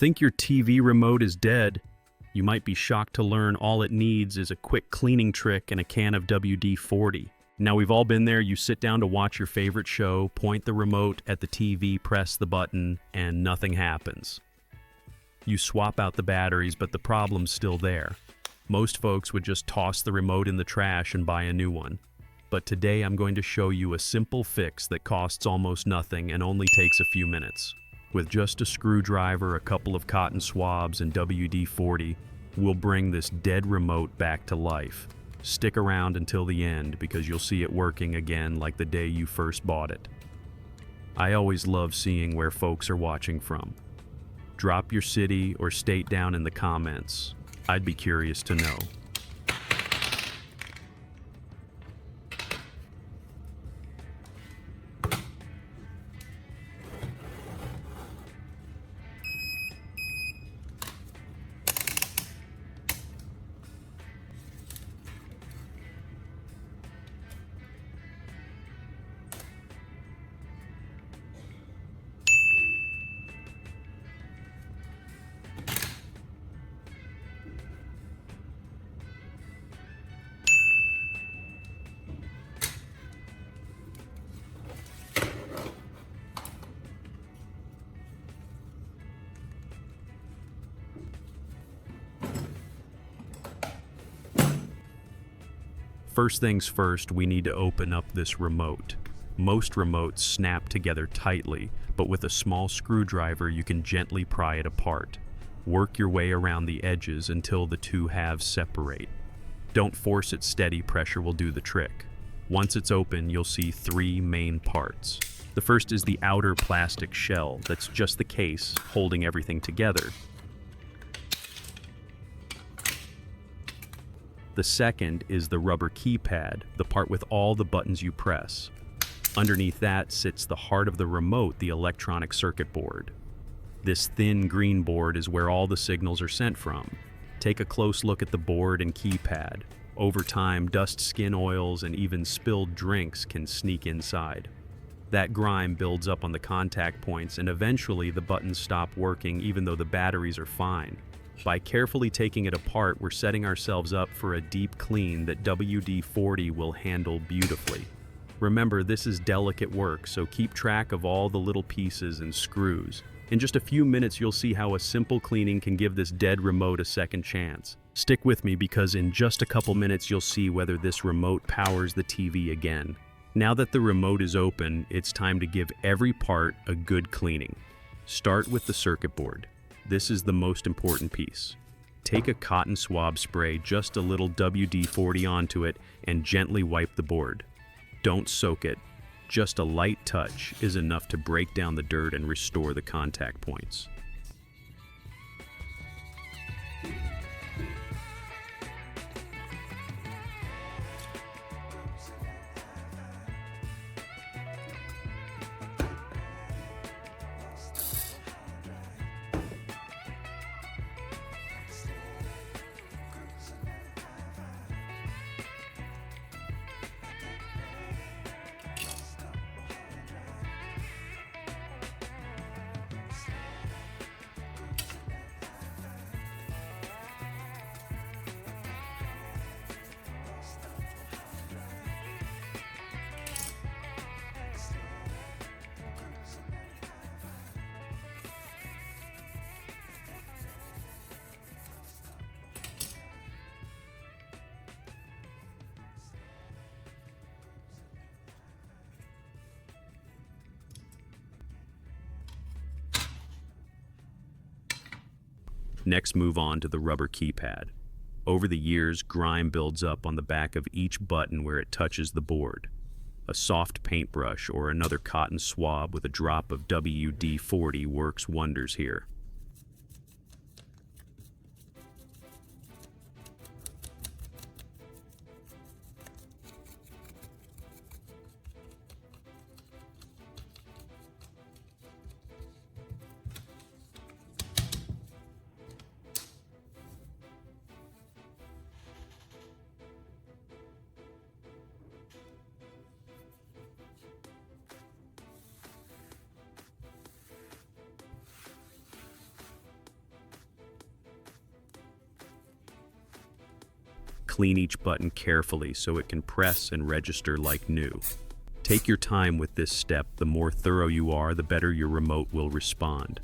Think your TV remote is dead? You might be shocked to learn all it needs is a quick cleaning trick and a can of WD-40. Now, we've all been there. You sit down to watch your favorite show, point the remote at the TV, press the button, and nothing happens. You swap out the batteries, but the problem's still there. Most folks would just toss the remote in the trash and buy a new one. But today I'm going to show you a simple fix that costs almost nothing and only takes a few minutes. With just a screwdriver, a couple of cotton swabs, and WD-40, we'll bring this dead remote back to life. Stick around until the end because you'll see it working again like the day you first bought it. I always love seeing where folks are watching from. Drop your city or state down in the comments. I'd be curious to know. First things first, we need to open up this remote. Most remotes snap together tightly, but with a small screwdriver you can gently pry it apart. Work your way around the edges until the two halves separate. Don't force it steady, pressure will do the trick. Once it's open, you'll see three main parts. The first is the outer plastic shell, that's just the case holding everything together. The second is the rubber keypad, the part with all the buttons you press. Underneath that sits the heart of the remote, the electronic circuit board. This thin green board is where all the signals are sent from. Take a close look at the board and keypad. Over time, dust, skin oils, and even spilled drinks can sneak inside. That grime builds up on the contact points, and eventually the buttons stop working even though the batteries are fine. By carefully taking it apart, we're setting ourselves up for a deep clean that WD-40 will handle beautifully. Remember, this is delicate work, so keep track of all the little pieces and screws. In just a few minutes, you'll see how a simple cleaning can give this dead remote a second chance. Stick with me because in just a couple minutes, you'll see whether this remote powers the TV again. Now that the remote is open, it's time to give every part a good cleaning. Start with the circuit board. This is the most important piece. Take a cotton swab spray, just a little WD-40 onto it, and gently wipe the board. Don't soak it. Just a light touch is enough to break down the dirt and restore the contact points. Next, move on to the rubber keypad. Over the years, grime builds up on the back of each button where it touches the board. A soft paintbrush or another cotton swab with a drop of WD-40 works wonders here. Clean each button carefully so it can press and register like new. Take your time with this step. The more thorough you are, the better your remote will respond.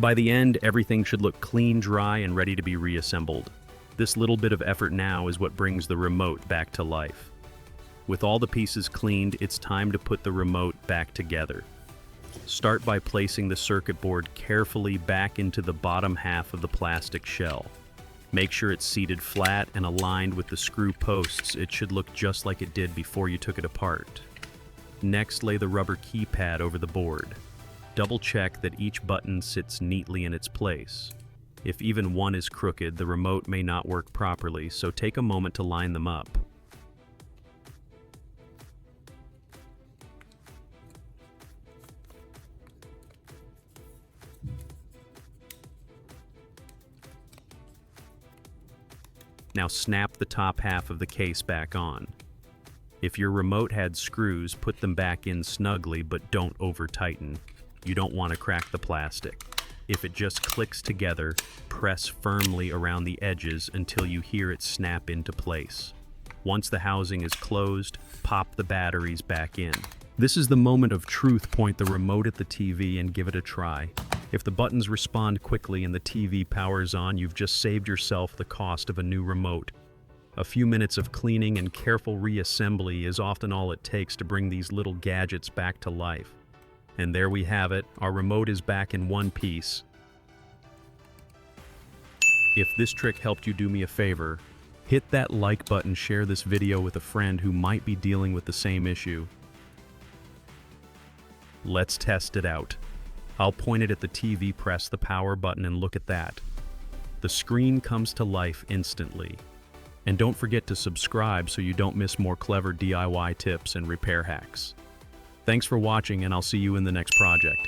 By the end, everything should look clean, dry, and ready to be reassembled. This little bit of effort now is what brings the remote back to life. With all the pieces cleaned, it's time to put the remote back together. Start by placing the circuit board carefully back into the bottom half of the plastic shell. Make sure it's seated flat and aligned with the screw posts. It should look just like it did before you took it apart. Next, lay the rubber keypad over the board. Double check that each button sits neatly in its place. If even one is crooked, the remote may not work properly, so take a moment to line them up. Now snap the top half of the case back on. If your remote had screws, put them back in snugly, but don't over-tighten. You don't want to crack the plastic. If it just clicks together, press firmly around the edges until you hear it snap into place. Once the housing is closed, pop the batteries back in. This is the moment of truth. Point the remote at the TV and give it a try. If the buttons respond quickly and the TV powers on, you've just saved yourself the cost of a new remote. A few minutes of cleaning and careful reassembly is often all it takes to bring these little gadgets back to life. And there we have it, our remote is back in one piece. If this trick helped you, do me a favor. Hit that like button, share this video with a friend who might be dealing with the same issue. Let's test it out. I'll point it at the TV, press the power button, and look at that. The screen comes to life instantly. And don't forget to subscribe so you don't miss more clever DIY tips and repair hacks. Thanks for watching, and I'll see you in the next project.